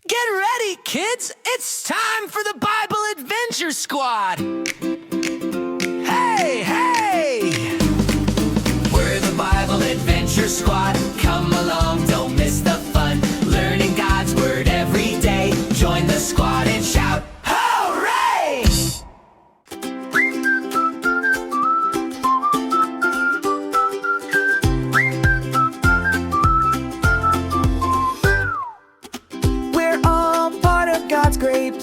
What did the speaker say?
Get ready, kids! It's time for the Bible Adventure Squad! Hey, hey! We're the Bible Adventure Squad. Come along, don't miss the fun. Learning God's Word every day. Join the squad and shout, hooray! We're all part of God's great